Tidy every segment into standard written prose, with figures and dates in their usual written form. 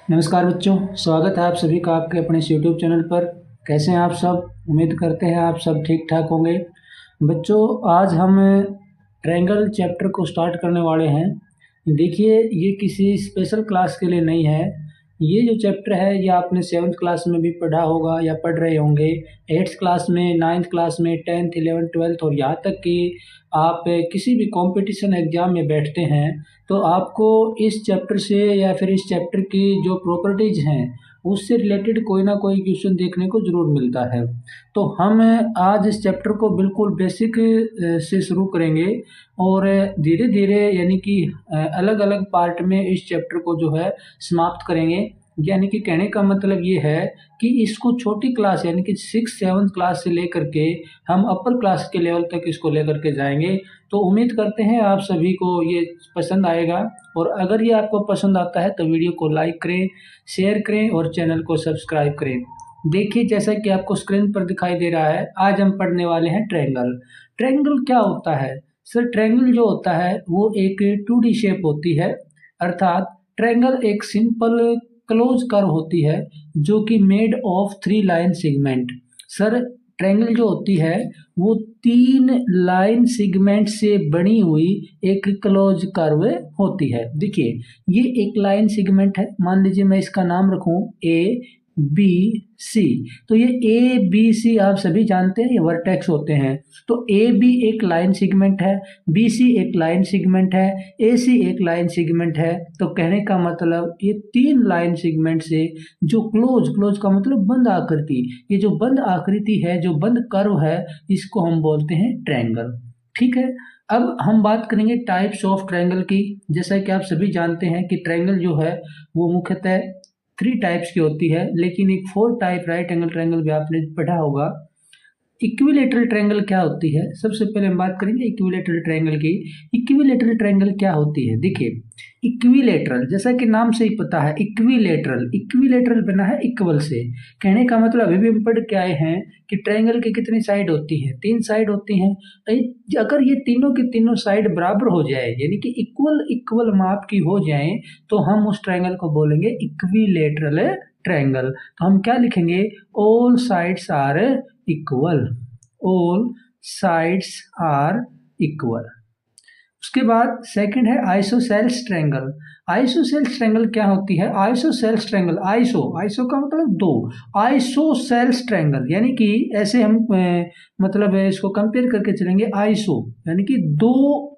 नमस्कार बच्चों, स्वागत है आप सभी का आपके अपने इस यूट्यूब चैनल पर। कैसे हैं आप सब? उम्मीद करते हैं आप सब ठीक ठाक होंगे। बच्चों, आज हम ट्रायंगल चैप्टर को स्टार्ट करने वाले हैं। देखिए, ये किसी स्पेशल क्लास के लिए नहीं है। ये जो चैप्टर है ये आपने 7th क्लास में भी पढ़ा होगा या पढ़ रहे होंगे, 8th क्लास में, 9th क्लास में, 10th 11th 12th और यहाँ तक कि आप किसी भी कंपटीशन एग्ज़ाम में बैठते हैं तो आपको इस चैप्टर से या फिर इस चैप्टर की जो प्रॉपर्टीज़ हैं उससे रिलेटेड कोई ना कोई क्वेश्चन देखने को ज़रूर मिलता है। तो हम आज इस चैप्टर को बिल्कुल बेसिक से शुरू करेंगे और धीरे धीरे यानी कि अलग अलग पार्ट में इस चैप्टर को जो है समाप्त करेंगे। यानी कि कहने का मतलब ये है कि इसको छोटी क्लास यानी कि 6th 7th क्लास से लेकर के हम अपर क्लास के लेवल तक इसको लेकर के जाएंगे। तो उम्मीद करते हैं आप सभी को ये पसंद आएगा और अगर ये आपको पसंद आता है तो वीडियो को लाइक करें, शेयर करें और चैनल को सब्सक्राइब करें। देखिए, जैसा कि आपको स्क्रीन पर दिखाई दे रहा है, आज हम पढ़ने वाले हैं ट्रायंगल। ट्रायंगल क्या होता है? सर, ट्रायंगल जो होता है वो एक 2D शेप होती है, अर्थात ट्रायंगल एक सिंपल क्लोज कर्व होती है जो कि made of 3 line segment. Sir, triangle जो होती है वो 3 लाइन सेगमेंट से बनी हुई एक क्लोज कर्व होती है। देखिए, ये एक लाइन सेगमेंट है, मान लीजिए मैं इसका नाम रखूं ए बी सी। तो ये ए बी सी आप सभी जानते हैं, ये वर्टेक्स होते हैं। तो ए बी एक लाइन सेगमेंट है, बी सी एक लाइन सेगमेंट है, ए सी एक लाइन सेगमेंट है। तो कहने का मतलब ये 3 लाइन सेगमेंट से जो क्लोज का मतलब बंद आकृति, ये जो बंद आकृति है, जो बंद कर्व है, इसको हम बोलते हैं ट्रायंगल। ठीक है। अब हम बात करेंगे टाइप्स ऑफ ट्रायंगल की। जैसा कि आप सभी जानते हैं कि ट्रायंगल जो है वो मुख्यतः 3 टाइप्स की होती है, लेकिन एक 4 टाइप राइट एंगल ट्रायंगल भी आपने पढ़ा होगा। इक्विलेटरल ट्रायंगल क्या होती है? सबसे पहले हम बात करेंगे इक्विलेटरल ट्रायंगल की। इक्विलेटरल ट्रायंगल क्या होती है? देखिए, इक्विलेटरल जैसा कि नाम से ही पता है, इक्विलेटरल बना है इक्वल से। कहने का मतलब अभी भी हम पढ़ के आए हैं कि ट्रायंगल की कितनी साइड होती है? 3 साइड होती हैं। अगर ये तीनों की तीनों साइड बराबर हो जाए यानी कि इक्वल माप की हो जाए तो हम उस ट्रायंगल को बोलेंगे इक्विलेटरल ट्रायंगल। तो हम क्या लिखेंगे? All sides are equal, all sides are equal. उसके बाद सेकंड है आइसोसेल्स ट्रायंगल। आइसोसेल्स ट्रायंगल क्या होती है? आइसोसेल्स ट्रायंगल, आइसो का मतलब दो, आइसोसेल्स ट्रायंगल यानी कि ऐसे हम मतलब इसको कंपेयर करके चलेंगे। आइसो यानी कि दो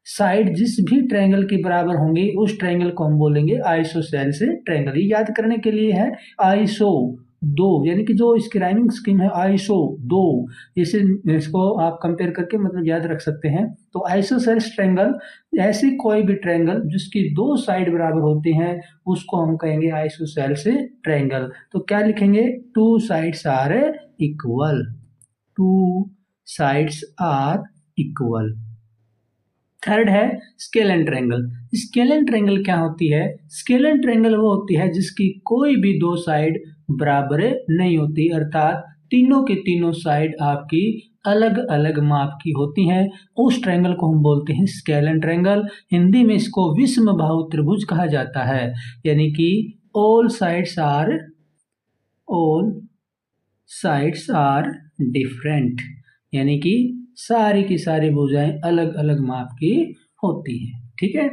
साइड जिस भी ट्रायंगल के बराबर होंगे उस ट्रायंगल को हम बोलेंगे आइसोसेल्स ट्रायंगल। ये याद करने के लिए है आइसो दो, यानी कि जो इसकी राइमिंग स्कीम है आइसो दो, इसे इसको आप कंपेयर करके मतलब याद रख सकते हैं। तो आइसोसेल्स ट्रायंगल ऐसी कोई भी ट्रायंगल जिसकी दो साइड बराबर होती हैं उसको हम कहेंगे आइसोसेल्स ट्रायंगल। तो क्या लिखेंगे? 2 sides are equal, 2 sides are equal. Third है स्केलन ट्रायंगल। स्केलन ट्रायंगल क्या होती है? स्केलन ट्रायंगल वो होती है जिसकी कोई भी दो साइड बराबर नहीं होती, अर्थात तीनों के तीनों साइड आपकी अलग अलग माप की होती हैं। उस ट्रायंगल को हम बोलते हैं स्केलन ट्रायंगल। हिंदी में इसको विषमबाहु त्रिभुज कहा जाता है। यानी कि ऑल साइड्स आर डिफरेंट, यानी कि सारी की सारी भुजाएं अलग अलग माप की होती हैं। ठीक है।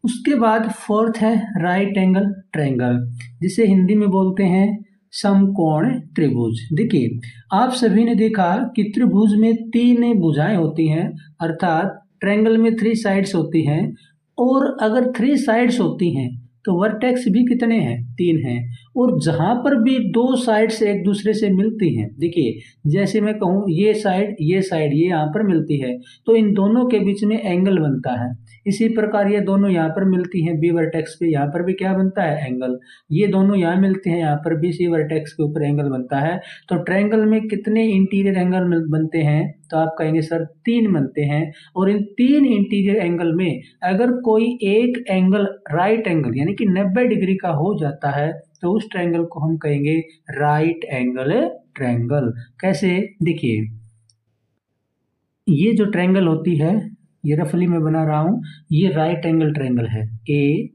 उसके बाद फोर्थ है राइट एंगल ट्रायंगल, जिसे हिंदी में बोलते हैं समकोण त्रिभुज। देखिए, आप सभी ने देखा कि त्रिभुज में 3 भुजाएं होती हैं, अर्थात ट्रायंगल में 3 साइड्स होती हैं। और अगर 3 साइड्स होती हैं तो वर्टेक्स भी कितने हैं? 3 हैं। और जहां पर भी दो साइड्स एक दूसरे से मिलती हैं, देखिए जैसे मैं कहूँ ये साइड ये यहाँ पर मिलती है तो इन दोनों के बीच में एंगल बनता है। इसी प्रकार ये दोनों यहाँ पर मिलती हैं बी वर्टेक्स पे, यहाँ पर भी क्या बनता है? एंगल। ये दोनों यहाँ मिलते हैं, यहाँ पर भी सी वर्टेक्स के ऊपर एंगल बनता है। तो ट्रायंगल में कितने इंटीरियर एंगल बनते हैं? तो आप कहेंगे सर 3 बनते हैं। और इन 3 इंटीरियर एंगल में अगर कोई एक एंगल राइट एंगल यानी कि 90 डिग्री का हो जाता है तो उस ट्रायंगल को हम कहेंगे राइट एंगल ट्रायंगल। कैसे? देखिए, ये जो ट्रायंगल होती है, ये रफली मैं बना रहा हूं, ये राइट एंगल ट्रायंगल है, ए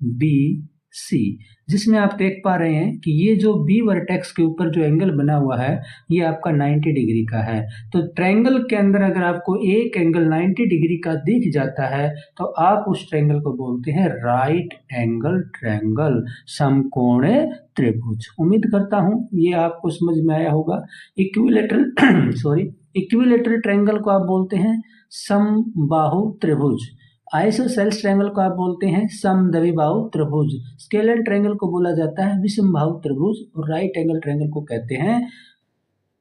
बी सी, जिसमें आप देख पा रहे हैं कि ये जो बी वर्टेक्स के ऊपर जो एंगल बना हुआ है ये आपका 90 डिग्री का है। तो ट्रायंगल के अंदर अगर आपको एक एंगल 90 डिग्री का दिख जाता है तो आप उस ट्रायंगल को बोलते हैं राइट एंगल ट्रायंगल, समकोणीय त्रिभुज। उम्मीद करता हूं ये आपको समझ में आया होगा। इक्विलेटरल इक्विलेटरल ट्रायंगल को आप बोलते हैं समबाहु त्रिभुज, आइसोसेल्स ट्रायंगल को आप बोलते हैं समद्विबाहु त्रिभुज, स्केलर ट्रायंगल को बोला जाता है विषमबाहु त्रिभुज और राइट एंगल ट्रायंगल को कहते हैं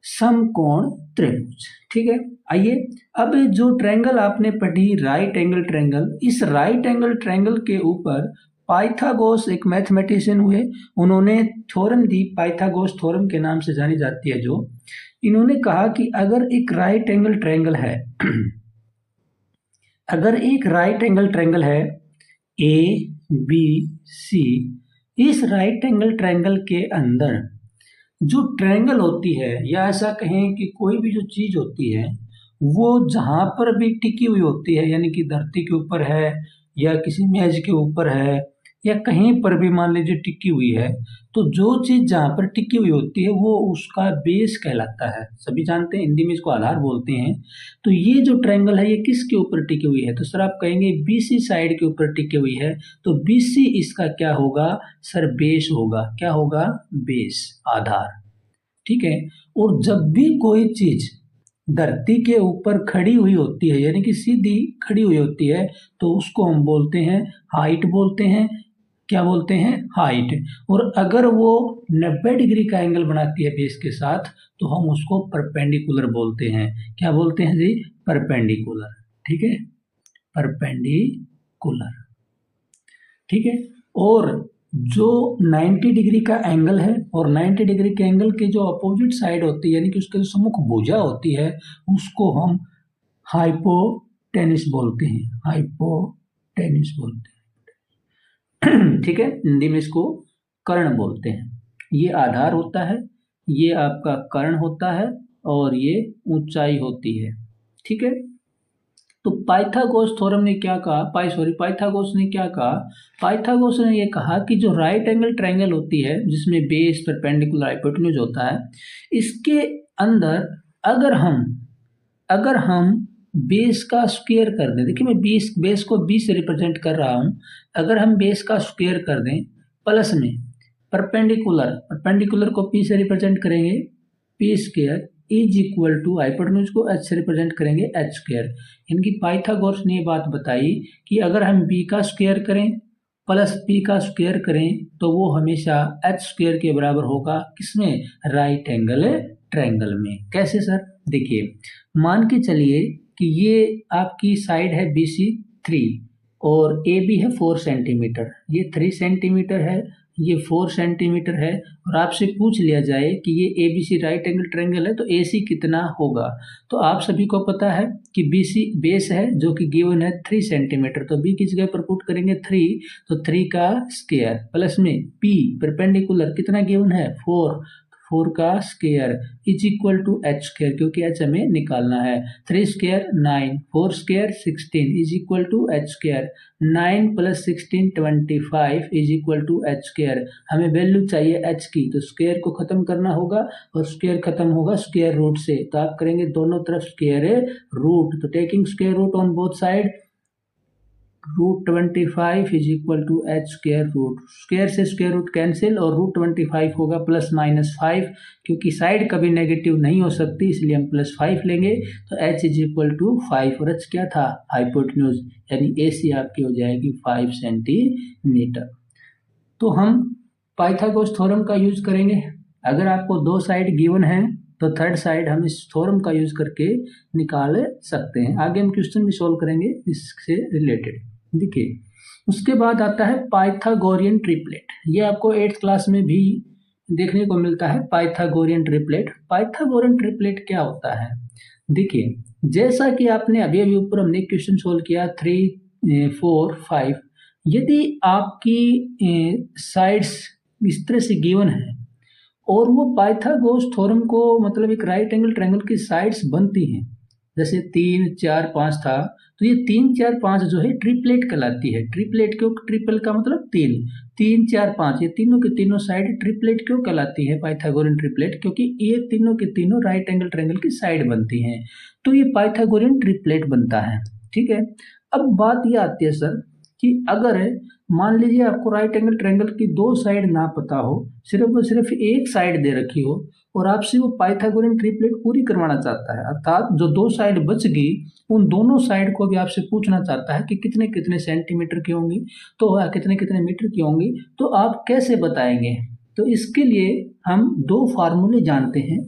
समकोण त्रिभुज। ठीक है, आइए अब जो ट्रायंगल आपने पढ़ी राइट एंगल ट्रायंगल, इस राइट एंगल ट्रायंगल के ऊपर पाइथागोरस एक मैथमेटिशियन हुए, उन्होंने थ्योरम दी, पाइथागोरस थ्योरम के नाम से जानी जाती है। जो इन्होंने कहा कि अगर एक राइट एंगल ट्रायंगल है अगर एक राइट एंगल ट्रायंगल है ए बी सी, इस राइट एंगल ट्रायंगल के अंदर जो ट्रायंगल होती है या ऐसा कहें कि कोई भी जो चीज होती है वो जहां पर भी टिकी हुई होती है, यानी कि धरती के ऊपर है या किसी मेज के ऊपर है या कहीं पर भी मान लीजिए टिकी हुई है, तो जो चीज जहां पर टिकी हुई होती है वो उसका बेस कहलाता है। सभी जानते हैं, हिंदी में इसको आधार बोलते हैं। तो ये जो ट्रायंगल है ये किसके ऊपर टिकी हुई है? तो सर आप कहेंगे बीसी साइड के ऊपर टिकी हुई है, तो बीसी इसका क्या होगा सर? बेस होगा। क्या होगा? बेस, आधार। ठीक है, और जब भी कोई चीज धरती के ऊपर खड़ी हुई होती है यानी कि सीधी खड़ी हुई होती है तो उसको हम बोलते हैं हाइट बोलते हैं। क्या बोलते हैं? हाइट। और अगर वो 90 डिग्री का एंगल बनाती है बेस के साथ तो हम उसको परपेंडिकुलर बोलते हैं। क्या बोलते हैं जी? परपेंडिकुलर। ठीक है, परपेंडिकुलर। ठीक है, और जो 90 डिग्री का एंगल है और 90 डिग्री के एंगल के जो अपोजिट साइड होती है यानी कि उसके जो सम्मुख भुजा होती है उसको हम हाइपोटेनिस बोलते हैं। हाइपोटेनिस बोलते हैं। ठीक है, हिंदी में इसको कर्ण बोलते हैं। ये आधार होता है, ये आपका कर्ण होता है और ये ऊंचाई होती है। ठीक है, तो पाइथागोरस थ्योरम ने क्या कहा? पाइथागोरस ने क्या कहा? पाइथागोरस ने ये कहा कि जो राइट एंगल ट्रायंगल होती है जिसमें बेस परपेंडिकुलर हाइपोटेन्यूज होता है, इसके अंदर अगर हम बेस का स्क्वायर कर दें, देखिए मैं बेस को 20 से रिप्रेजेंट कर रहा हूं, अगर हम बेस का स्क्वायर कर दें प्लस में परपेंडिकुलर को p से रिप्रेजेंट करेंगे p square is equal to hypotenuse को h से रिप्रेजेंट करेंगे h स्क्वायर। इनकी पाइथागोरस ने ये बात बताई कि अगर हम b का स्क्वायर करें प्लस p का स्क्वायर करें तो वो हमेशा h स्क्वायर के बराबर होगा। किसमें? राइट एंगल ट्रायंगल में। कैसे सर? देखिए, मान के चलिए कि ये आपकी साइड है BC 3 और AB है 4 सेंटीमीटर, ये 3 सेंटीमीटर है, ये 4 सेंटीमीटर है, और आपसे पूछ लिया जाए कि ये ABC राइट एंगल ट्रायंगल है तो AC कितना होगा? तो आप सभी को पता है कि BC बेस है जो कि गिवन है 3 सेंटीमीटर, तो B किस जगह पर पुट करेंगे? 3, तो 3 का स्क्वायर प्लस में P परपेंडिकुलर कितना गिवन है? 4 का square is equal to h square, क्योंकि h हमें निकालना है। 3 square 9, 4 square 16 is equal to h square. 9 plus 16 25 is equal to h square. हमें वैल्यू चाहिए h की, तो स्क्वायर को खत्म करना होगा और स्क्वायर खत्म होगा स्क्वायर रूट से, तो आप करेंगे दोनों तरफ स्क्वायर रूट, तो taking square root on both side root 25 is equal to h square root. Square से स्क्वायर रूट कैंसिल और रूट 25 होगा प्लस माइनस 5, क्योंकि साइड कभी नेगेटिव नहीं हो सकती इसलिए हम प्लस 5 लेंगे, तो h इज इक्वल टू 5 और h क्या था? हाइपोटेन्यूज, यानी AC आपकी हो जाएगी 5 सेंटीमीटर। तो हम पाइथागोरस थ्योरम का यूज करेंगे। अगर आपको दो साइड गिवन है तो थर्ड साइड हम इस थ्योरम का यूज करके निकाल सकते हैं। आगे हम क्वेश्चन भी सॉल्व करेंगे इससे रिलेटेड। देखिए, उसके बाद आता है पाइथागोरियन ट्रिपलेट। ये आपको 8th क्लास में भी देखने को मिलता है, पाइथागोरियन ट्रिपलेट। पाइथागोरियन ट्रिपलेट क्या होता है? देखिए, जैसा कि आपने अभी ऊपर हमने क्वेश्चन सोल्व किया 3, 4, 5, यदि आपकी साइड्स इस तरह से गिवन है और वो पाइथागोरस थ्योरम को मतलब एक राइट एंगल ट्रायंगल की साइड्स बनती हैं, जैसे 3, 4, 5 था, तो ये 3 4 5 जो है ट्रिपलेट कहलाती है। ट्रिपलेट क्यों? ट्रिपल का मतलब 3, 3 4 5, ये तीनों के तीनों साइड ट्रिपलेट क्यों कहलाती है? पाइथागोरियन ट्रिपलेट, क्योंकि ये तीनों के तीनों राइट एंगल ट्रायंगल की साइड बनती हैं, तो ये पाइथागोरियन ट्रिपलेट बनता है। ठीक है, अब बात ये आती है सर कि अगर मान लीजिए आपको राइट एंगल ट्रायंगल की दो साइड ना पता हो, सिर्फ और सिर्फ एक साइड दे रखी हो, और आपसे वो पाइथागोरियन ट्रिपलेट पूरी करवाना चाहता है, अर्थात जो दो साइड बच गई उन दोनों साइड को भी आपसे पूछना चाहता है कि कितने कितने सेंटीमीटर की होंगी, तो कितने कितने मीटर की होंगी, तो आप कैसे बताएंगे? तो इसके लिए हम दो फार्मूले जानते हैं।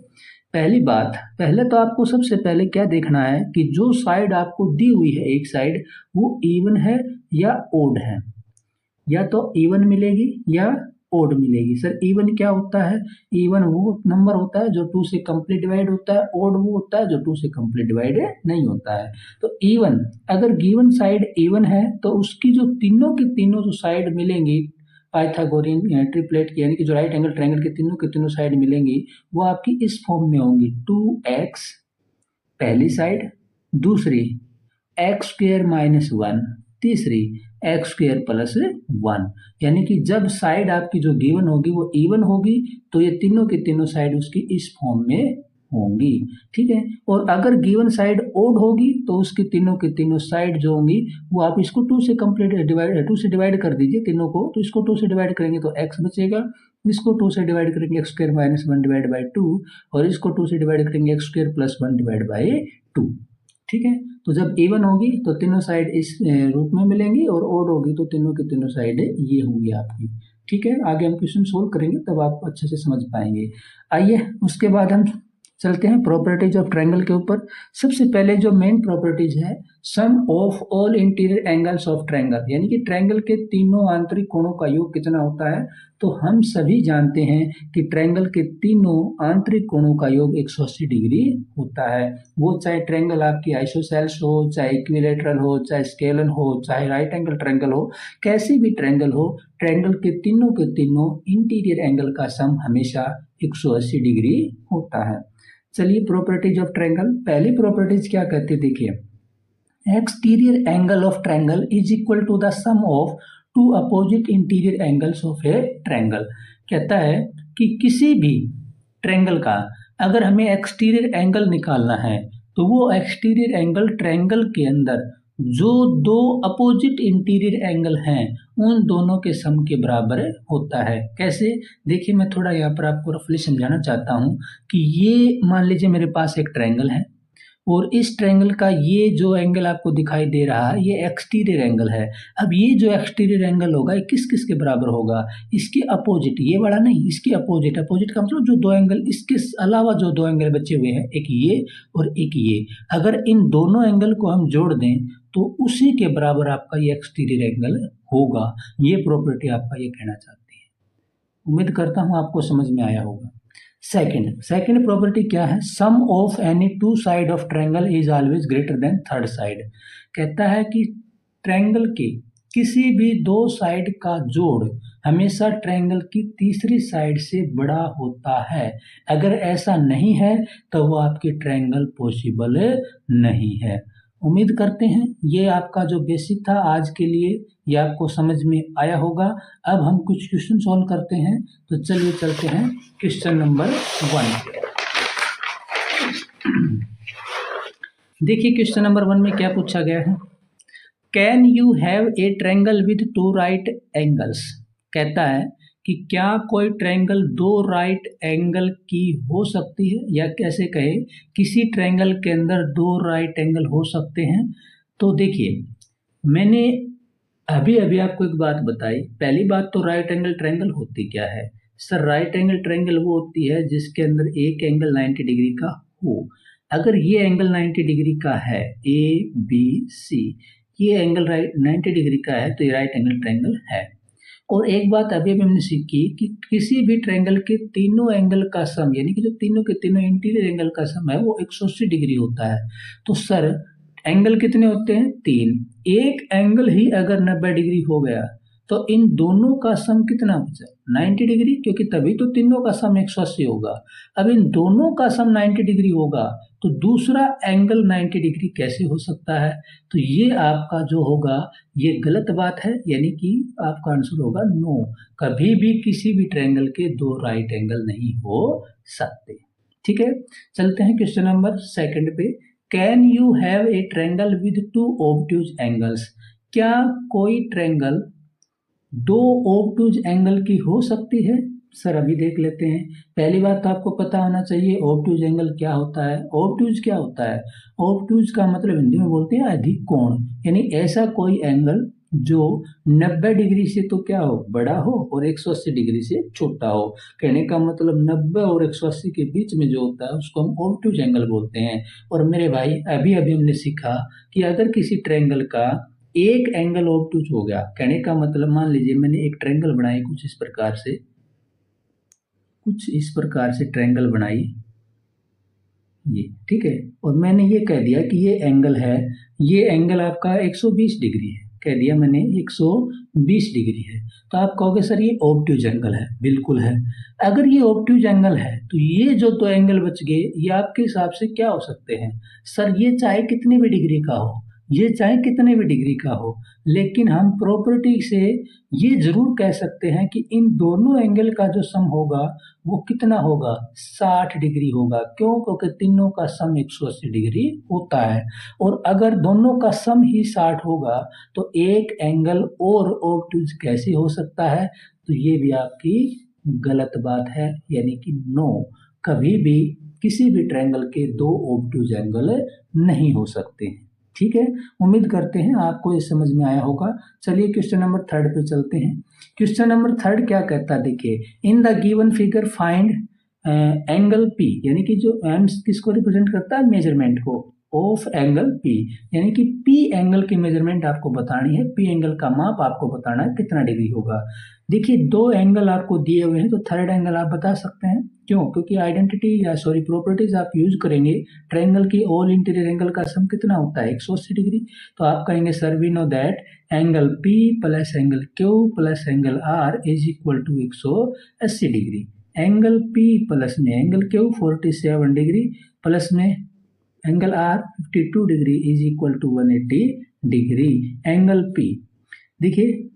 पहली बात, पहले तो आपको सबसे पहले क्या देखना है कि जो साइड आपको दी हुई है एक साइड, वो इवन है या ओड है। या तो इवन मिलेगी या ओड मिलेगी। सर इवन क्या होता है? इवन वो नंबर होता है जो 2 से कंप्लीट डिवाइड होता है, ओड वो होता है जो 2 से कंप्लीट डिवाइड नहीं होता है। तो इवन, अगर गिवन साइड इवन है तो उसकी जो तीनों की तीनों जो साइड मिलेंगी पाइथागोरियन ट्रिपलेट की, यानी कि जो राइट एंगल ट्रायंगल के तीनों साइड मिलेंगी, वो आपकी इस फॉर्म में होंगी। 2x पहली साइड, दूसरी एक्स स्क्वेयर माइनस 1, तीसरी एक्स स्क्वेयर प्लस 1। यानी कि जब साइड आपकी जो गिवन होगी वो इवन होगी तो ये तीनों की तीनों साइड उसकी इस फॉर्म में होंगी। ठीक है, और अगर गिवन साइड ओड होगी तो उसकी तीनों की तीनों साइड जो होंगी वो आप इसको 2 से कंप्लीट 2 से डिवाइड कर दीजिए तीनों को, तो इसको 2 से डिवाइड करेंगे तो x बचेगा, इसको 2 से डिवाइड करेंगे x square minus 1 divide by 2, और इसको 2 से डिवाइड करेंगे x square plus 1 divide by 2। ठीक है, तो जब इवन होगी तो तीनों साइड इस रूप में मिलेंगी, और ओड होगी तो तीनों की तीनों साइड ये होंगी आपकी। ठीक है, आगे हम क्वेश्चन सोल्व करेंगे तब आप अच्छे से समझ पाएंगे। आइए उसके बाद हम चलते हैं प्रॉपर्टीज ऑफ ट्रायंगल के ऊपर। सबसे पहले जो मेन प्रॉपर्टीज है, sum of all interior angles of triangle, यानी कि ट्रायंगल के तीनों आंतरिक कोणों का योग कितना होता है। तो हम सभी जानते हैं कि ट्रायंगल के तीनों आंतरिक कोणों का योग 180 डिग्री होता है। वो चाहे ट्रायंगल आपकी आइसोसेल्स हो, चाहे इक्विलैटरल हो, चाहे स्केलन हो, चाहे राइट एंगल ट्रायंगल हो, कैसी भी ट्रायंगल हो, ट्रायंगल के तीनों इंटीरियर एंगल का सम हमेशा 180 डिग्री होता है। चलिए प्रॉपर्टीज ऑफ ट्रायंगल, पहली प्रॉपर्टीज क्या कहती है देखिए, exterior angle of triangle is equal to the sum of two opposite interior angles of a triangle. कहता है कि किसी भी ट्रायंगल का अगर हमें एक्सटीरियर एंगल निकालना है तो वो एक्सटीरियर एंगल ट्रायंगल के अंदर जो दो अपोजिट इंटीरियर एंगल हैं उन दोनों के सम के बराबर होता है। कैसे? देखिए मैं थोड़ा यहाँ पर आपको रफली समझाना चाहता हूँ कि ये मान लीजिए मेरे पास एक ट्रायंगल है, और इस ट्रायंगल का ये जो एंगल आपको दिखाई दे रहा है ये एक्सटीरियर एंगल है। अब ये जो एक्सटीरियर एंगल होगा ये किस किस के बराबर होगा? इसके अपोजिट, ये वाला नहीं, इसके अपोजिट। अपोजिट का मतलब जो दो एंगल, इसके अलावा जो दो एंगल बचे हुए हैं, एक ये और एक ये, अगर इन दोनों एंगल को हम जोड़ दें तो उसी के बराबर आपका ये एक्सटीरियर एंगल होगा। ये प्रॉपर्टी आपका ये कहना चाहती है। उम्मीद करता हूँ आपको समझ में आया होगा। सेकंड प्रॉपर्टी क्या है? Sum of any two side of triangle is always greater than third side. कहता है कि ट्रायंगल के किसी भी दो साइड का जोड़ हमेशा ट्रायंगल की तीसरी साइड से बड़ा होता है। अगर ऐसा नहीं है तो वो आपकी ट्रायंगल पॉसिबल नहीं है। उम्मीद करते हैं ये आपका जो बेसिक था आज के लिए ये आपको समझ में आया होगा। अब हम कुछ क्वेश्चन सॉल्व करते हैं, तो चलिए चलते हैं क्वेश्चन नंबर 1। देखिए क्वेश्चन नंबर 1 में क्या पूछा गया है, can you have a triangle with two right angles. कहता है कि क्या कोई ट्रायंगल दो राइट एंगल की हो सकती है, या कैसे कहे किसी ट्रायंगल के अंदर दो राइट एंगल हो सकते हैं। तो देखिए मैंने अभी अभी आपको एक बात बताई। पहली बात तो राइट एंगल ट्रायंगल होती क्या है? सर राइट एंगल ट्रायंगल वो होती है जिसके अंदर एक एंगल 90 डिग्री का हो। अगर ये एंगल 90 डिग्री का है, ए बी सी, ये एंगल 90 डिग्री का है तो ये राइट एंगल ट्रायंगल है। और एक बात अभी हमने सीखी कि किसी भी ट्रायंगल के तीनों एंगल का सम, यानी कि जो तीनों के तीनों इंटीरियर एंगल का सम है वो 180 डिग्री होता है। तो सर एंगल कितने होते हैं? 3। एक एंगल ही अगर 90 डिग्री हो गया तो इन दोनों का सम कितना बचा 90 डिग्री, क्योंकि तभी तो तीनों का सम 180 होगा। अब इन दोनों का सम 90 डिग्री होगा तो दूसरा एंगल 90 डिग्री कैसे हो सकता है? तो ये आपका जो होगा ये गलत बात है, यानी कि आपका आंसर होगा नो। कभी भी किसी भी ट्रायंगल के दो राइट एंगल नहीं हो सकते। ठीक है, चलते हैं क्वेश्चन नंबर सेकंड पे। Can you have a triangle with two obtuse angles? क्या कोई ट्रायंगल दो ऑब्ट्यूज एंगल की हो सकती है? सर अभी देख लेते हैं। पहली बात तो आपको पता होना चाहिए ऑब्ट्यूज एंगल क्या होता है। ऑब्ट्यूज क्या होता है? ऑब्ट्यूज का मतलब हिंदी में बोलते हैं अधिक कोण, यानी ऐसा कोई एंगल जो 90 डिग्री से तो क्या हो बड़ा हो और 180 डिग्री से छोटा हो। कहने का मतलब 90 और 180 के बीच में जो होता है उसको हम ऑब्ट्यूज एंगल बोलते हैं। और मेरे भाई अभी अभी हमने सीखा कि अगर किसी ट्रायंगल का एक एंगल ऑब्ट्यूज हो गया, कहने का मतलब मान लीजिए मैंने एक ट्रायंगल बनाई कुछ इस प्रकार से ट्रायंगल बनाई ये, ठीक है, और मैंने ये कह दिया कि ये एंगल है, ये एंगल आपका 120 डिग्री है, कह दिया मैंने 120 डिग्री है, तो आप कहोगे सर ये ऑब्ट्यूज एंगल है। बिल्कुल है। अगर ये ऑब्ट्यूज एंगल है तो ये जो दो एंगल बच गए ये आपके हिसाब से क्या हो सकते हैं? सर ये चाहे कितनी भी डिग्री का हो, ये चाहे कितने भी डिग्री का हो, लेकिन हम प्रॉपर्टी से ये जरूर कह सकते हैं कि इन दोनों एंगल का जो सम होगा वो कितना होगा 60 डिग्री होगा। क्यों? क्योंकि तीनों का सम 180 डिग्री होता है। और अगर दोनों का सम ही 60 होगा तो एक एंगल और ऑब्ट्यूज कैसे हो सकता है? तो ये भी आपकी गलत बात है, यानी कि नो, कभी भी किसी भी ट्रायंगल के दो ऑब्ट्यूज एंगल नहीं हो सकते हैं। ठीक है, उम्मीद करते हैं आपको ये समझ में आया होगा। चलिए क्वेश्चन नंबर थर्ड पे चलते हैं। क्वेश्चन नंबर थर्ड क्या कहता है, देखिए, in the given figure find angle P, यानी कि जो एम किसको रिप्रेजेंट करता है मेजरमेंट को ऑफ एंगल पी, यानी कि पी एंगल की मेजरमेंट आपको बतानी है, पी एंगल का माप आपको बताना है कितना डिग्री होगा। देखिए दो एंगल आपको दिए हुए हैं तो थर्ड एंगल आप बता सकते हैं। क्यों? क्योंकि आइडेंटिटी या सॉरी प्रॉपर्टीज आप यूज करेंगे। ट्रायंगल की ऑल इंटीरियर एंगल का सम कितना होता है 180 डिग्री, तो आप कहेंगे sir we know that angle P plus angle Q plus angle R is equal to 180 degree. Angle P plus में एंगल क्यू 47 डिग्री प्लस में angle R 52 degree is equal to 180 degree. Angle P देखिए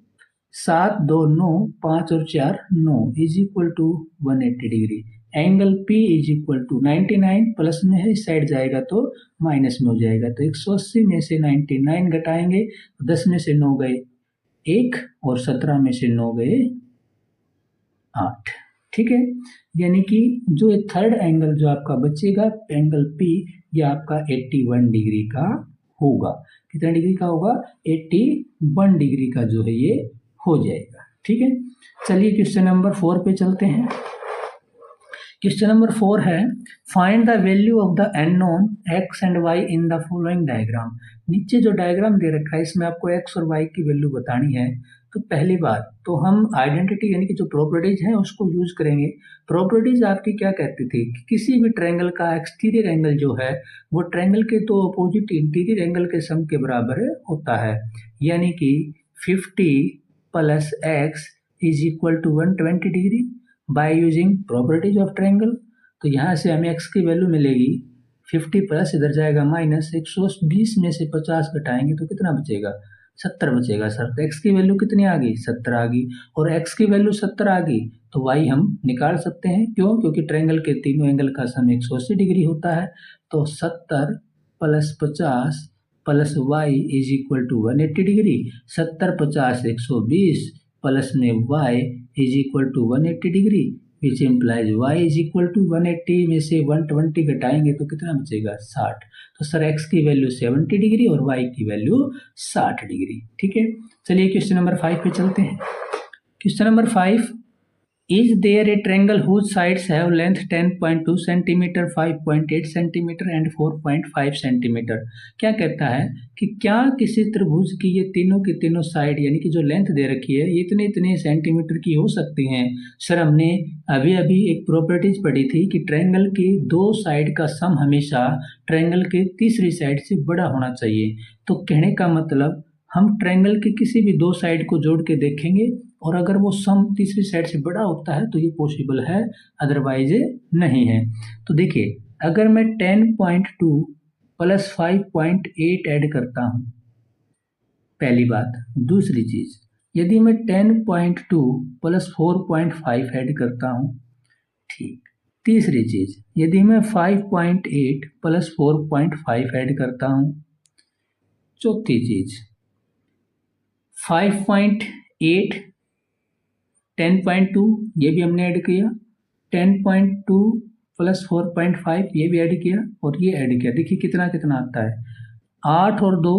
7 2 9 5 और 4 9 is equal to 180 degree. Angle P is equal to 99 plus में है, इस side जाएगा तो minus में हो जाएगा, तो 180 में से 99 घटाएंगे, 10 में से 9 गए 1 और 17 में से 9 गए 8। ठीक है, यानी कि जो थर्ड एंगल जो आपका बचेगा एंगल P ये आपका 81 डिग्री का होगा। कितना डिग्री का होगा? 81 डिग्री का जो है ये हो जाएगा। ठीक है, चलिए क्वेश्चन नंबर 4 पे चलते हैं। क्वेश्चन नंबर 4 है find the value of the unknown x and y in the following diagram. नीचे जो डायग्राम दे रखा है इसमें आपको x और y की वैल्यू बतानी है। तो पहली बात तो हम आइडेंटिटी यानी कि जो प्रॉपर्टीज है उसको यूज करेंगे। प्रॉपर्टीज आपकी क्या कहती थी कि किसी भी ट्रायंगल का एक्सटीरियर एंगल जो है वो ट्रायंगल के दो अपोजिट इंटीरियर एंगल के सम के बराबर होता है, यानी कि 50 plus x is equal to 120 degree by using properties of triangle. तो यहाँ से हमें x की वैल्यू मिलेगी 50 प्लस इधर जाएगा माइनस 120 में से 50 घटाएंगे तो कितना बचेगा 70 बचेगा सर। तो x की वैल्यू कितनी आ गई 70 आ गई, और x की वैल्यू 70 आ गई तो y हम निकाल सकते हैं। क्यों? क्योंकि ट्रायंगल के तीनों एंगल का सम 180 डिग्री होता है। तो 70 plus 50 plus y is equal to 180 degree. 70 50 120 plus में y is equal to 180 degree which implies y is equal to 180 में से 120 घटाएंगे तो कितना बचेगा 60। तो सर x की वैल्यू 70 डिग्री और y की वैल्यू 60 डिग्री। ठीक है, चलिए क्वेश्चन नंबर 5 पे चलते हैं। Question number 5 is there a triangle whose sides have length 10.2 centimetre 5.8 centimetre and 4.5 centimetre. क्या कहता है कि क्या किसी त्रिभुज की ये तीनों की तीनों साइड यानी कि जो लेंथ दे रखी है ये इतने इतने सेंटीमीटर की हो सकती हैं। सर हमने अभी अभी एक प्रॉपर्टीज पढ़ी थी कि ट्रायंगल के दो साइड का सम हमेशा ट्रायंगल के तीसरी साइड से बड़ा होना चाहिए। तो कहने का मतलब हम ट्रायंगल के किसी भी दो साइड को जोड़ के देखेंगे और अगर वो सम तीसरी साइड से बड़ा होता है तो ये पॉसिबल है, अदरवाइज नहीं है। तो देखिए अगर मैं 10.2 प्लस 5.8 ऐड करता हूँ, पहली बात। दूसरी चीज, यदि मैं 10.2 प्लस 4.5 ऐड करता हूँ, ठीक। तीसरी चीज, यदि मैं 5.8 प्लस 4.5 ऐड करता हूँ। चौथी चीज, 5.8 10.2 ये भी हमने ऐड किया, 10.2 प्लस 4.5 ये भी ऐड किया और ये ऐड किया। देखिए कितना कितना आता है, 8 और 2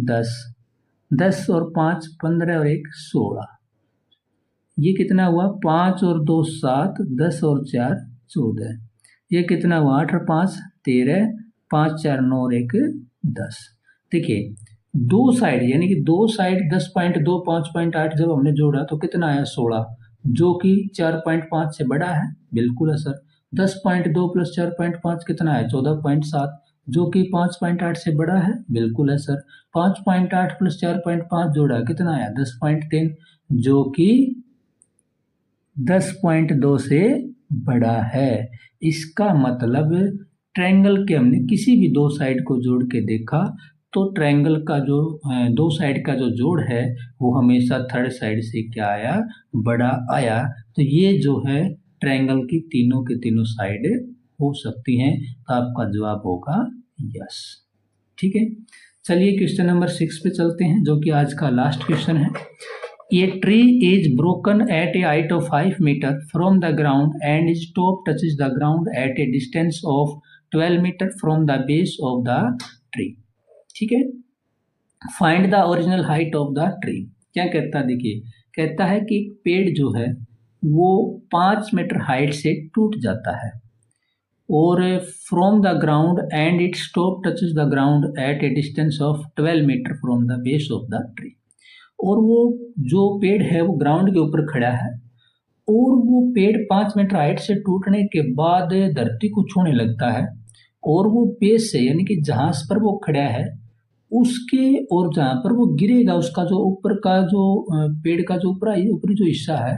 10, 10 और 5 15 और 1 16। ये कितना हुआ, 5 और 2 7, 10 और 4 14। ये कितना हुआ, 8 और 5 13, 5 4 9 और 1 10। देखिए दो साइड यानी कि दो साइड 10.2 5.8 जब हमने जोड़ा तो कितना आया 16, जो कि 4.5 से बड़ा है, बिल्कुल है सर। 10.2 प्लस 4.5 कितना है 14.7, जो कि 5.8 से बड़ा है, बिल्कुल है सर। 5.8 प्लस 4.5 जोड़ा कितना आया 10.3, जो कि 10.2 से बड़ा है। इसका मतलब ट्रायंगल के हमने किसी भी दो साइड को जोड़ के देखा तो ट्रायंगल का जो दो साइड का जो जोड़ है वो हमेशा थर्ड साइड से क्या आया, बड़ा आया। तो ये जो है ट्रायंगल की तीनों के तीनों साइड हो सकती हैं, तो आपका जवाब होगा यस। ठीक है, चलिए क्वेश्चन नंबर 6 पे चलते हैं, जो कि आज का लास्ट क्वेश्चन है। A tree is broken at a height of 5 meter from the ground and its top touches the ground at a distance of 12 meter from the base of the tree। ठीक है, find the original height of the tree. क्या कहता है, देखिए कहता है कि पेड़ जो है वो 5 मीटर हाइट से टूट जाता है और from the ground and its top touches the ground at a distance of 12 metre from the base of the tree. और वो जो पेड़ है वो ग्राउंड के ऊपर खड़ा है और वो पेड़ 5 मीटर हाइट से टूटने के बाद धरती को छूने लगता है और वो बेस से यानी कि जहां पर वो खड़ा है उसके और जहां पर वो गिरेगा उसका जो ऊपर का जो पेड़ का जो ऊपरी जो हिस्सा है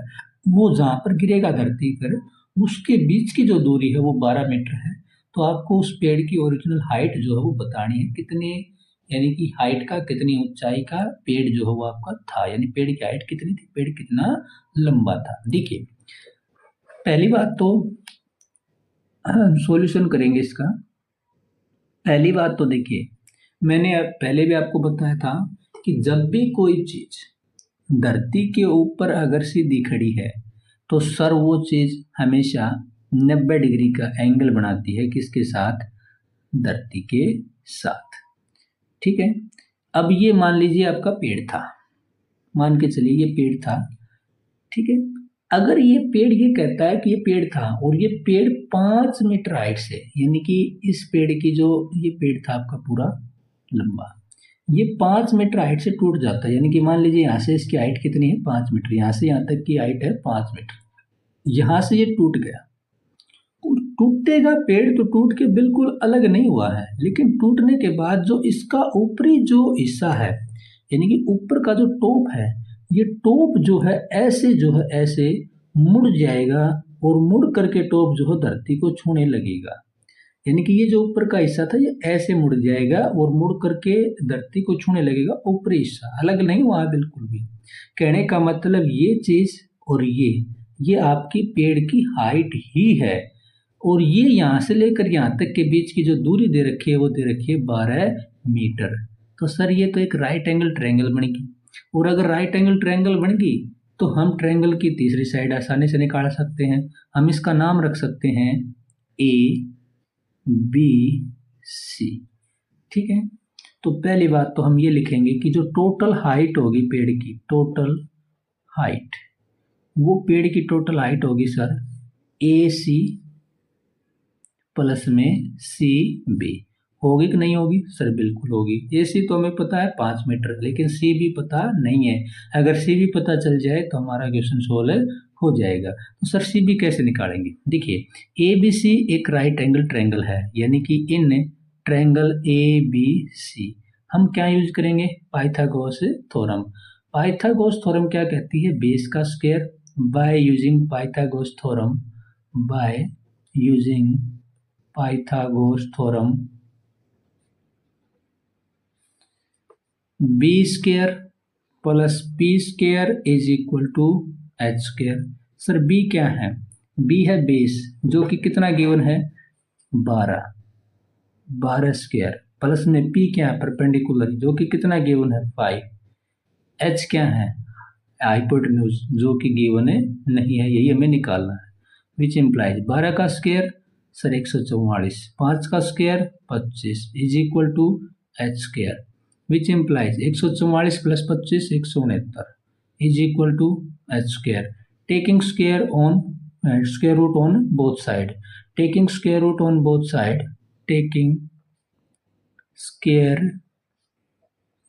वो जहां पर गिरेगा धरती पर, उसके बीच की जो दूरी है वो 12 मीटर है। तो आपको उस पेड़ की ओरिजिनल हाइट जो है वो बतानी है, कितने यानी कि हाइट का कितनी ऊंचाई का पेड़ जो है वो आपका था, यानी पेड़ की हाइट कितनी थी, पेड़ कितना लंबा था। देखिए पहली बात तो सॉल्यूशन करेंगे इसका। पहली बात तो देखिए मैंने पहले भी आपको बताया था कि जब भी कोई चीज धरती के ऊपर अगर सीधी खड़ी है तो सर वो चीज हमेशा 90 डिग्री का एंगल बनाती है, किसके साथ, धरती के साथ। ठीक है, अब ये मान लीजिए आपका पेड़ था, मान के चलिए ये पेड़ था। ठीक है, अगर ये पेड़ ये कहता है कि ये पेड़ था और ये पेड़ 5 मीटर हाइट से, यानी कि इस पेड़ की जो ये पेड़ था आपका पूरा लंबा, ये 5 मीटर हाइट से टूट जाता है, यानी कि मान लीजिए यहाँ से इसकी हाइट कितनी है 5 मीटर, यहाँ से यहाँ तक की हाइट है 5 मीटर, यहाँ से ये टूट गया। टूटेगा पेड़ तो टूट के बिल्कुल अलग नहीं हुआ है, लेकिन टूटने के बाद जो इसका ऊपरी जो हिस्सा है यानी कि ऊपर का जो टॉप है, ये टॉप जो है ऐसे मुड़ जाएगा और मुड़ करके टॉप जो है धरती को छूने लगेगा। यानी कि ये जो ऊपर का हिस्सा था ये ऐसे मुड़ जाएगा और मुड़ करके धरती को छूने लगेगा, ऊपरी हिस्सा अलग नहीं हुआ बिल्कुल भी। कहने का मतलब ये चीज और ये आपकी पेड़ की हाइट ही है और ये यहाँ से लेकर यहाँ तक के बीच की जो दूरी दे रखी है वो दे रखी है 12 मीटर। तो सर ये तो एक राइट एंगल ट्रायंगल बनेगी, और अगर राइट एंगल ट्रायंगल बन गई तो हम ट्रायंगल की तीसरी साइड आसानी से निकाल सकते हैं। हम इसका नाम रख सकते हैं ए बी सी। ठीक है, तो पहली बात तो हम ये लिखेंगे कि जो टोटल हाइट होगी पेड़ की, टोटल हाइट, वो पेड़ की टोटल हाइट होगी सर ए सी प्लस में सी बी। होगी कि नहीं होगी सर, बिल्कुल होगी। ए सी तो हमें पता है 5 मीटर, लेकिन सी बी पता नहीं है। अगर सी बी पता चल जाए तो हमारा क्वेश्चन सोल्व हो जाएगा। तो सर सी बी कैसे निकालेंगे, देखिए ए बी सी एक राइट एंगल ट्रायंगल है, यानी कि in triangle A B C हम क्या यूज करेंगे, पाइथागोरस थ्योरम। पाइथागोरस थ्योरम क्या कहती है, बेस का square by using Pythagoras theorem, by using Pythagoras theorem B square plus P square is equal to H square. Sir B क्या है, B है बेस जो कि कितना गिवन है 12 स्क्वायर, प्लस में पी क्या है परपेंडिकुलर जो कि कितना गिवन है 5, एच क्या है हाइपोटेन्यूज जो कि गिवन है नहीं है, यही हमें निकालना है। विच इम्प्लाइज 12 का स्क्वायर सर 144, 5 का square 25 is equal to H square, which implies 144 plus 25 169 is equal to H square. Taking square on square root on both side, taking square root on both side, taking square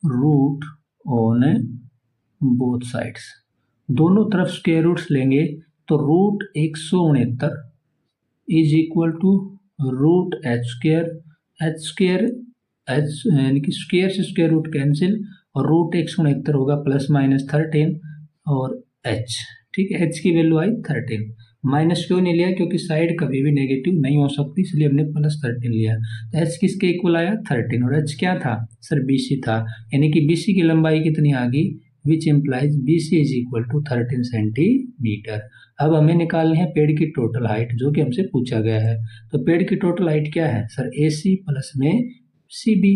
root on both sides, दोनों तरफ square roots लेंगे तो root 169 is equal to root H square, H square H यानी कि square से square root cancel और root 169 होगा plus minus 13 और एच, ठीक है, एच की वैल्यू आई 13। माइनस क्यों नहीं लिया, क्योंकि साइड कभी भी नेगेटिव नहीं हो सकती इसलिए हमने प्लस 13 लिया। तो एच किसके इक्वल आया 13 और एच क्या था सर बीसी था, यानी कि बीसी की लंबाई कितनी आ गई, which implies BC is equal to 13 centimetre. अब हमें निकालनी है पेड़ की टोटल हाइट जो कि हमसे पूछा गया है। तो पेड़ की टोटल हाइट क्या है सर ए सी प्लस में सी बी,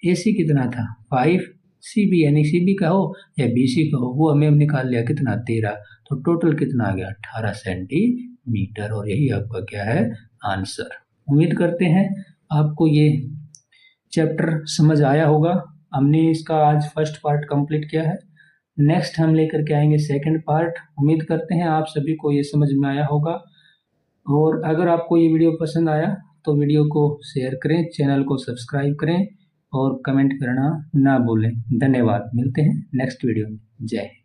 ए सी कितना था 5, सी बी यानी सी बी का हो या बी सी का हो वो हमें अब निकाल लिया कितना 13, तो टोटल कितना आ गया 18 सेंटीमीटर और यही आपका क्या है आंसर। उम्मीद करते हैं आपको ये चैप्टर समझ आया होगा। हमने इसका आज फर्स्ट पार्ट कंप्लीट किया है, नेक्स्ट हम लेकर के आएंगे सेकंड पार्ट। उम्मीद करते हैं आप सभी को ये समझ में आया होगा और अगर आपको ये वीडियो पसंद आया तो वीडियो को शेयर करें, चैनल को सब्सक्राइब करें और कमेंट करना ना भूलें। धन्यवाद, मिलते हैं नेक्स्ट वीडियो में। जय हिंद।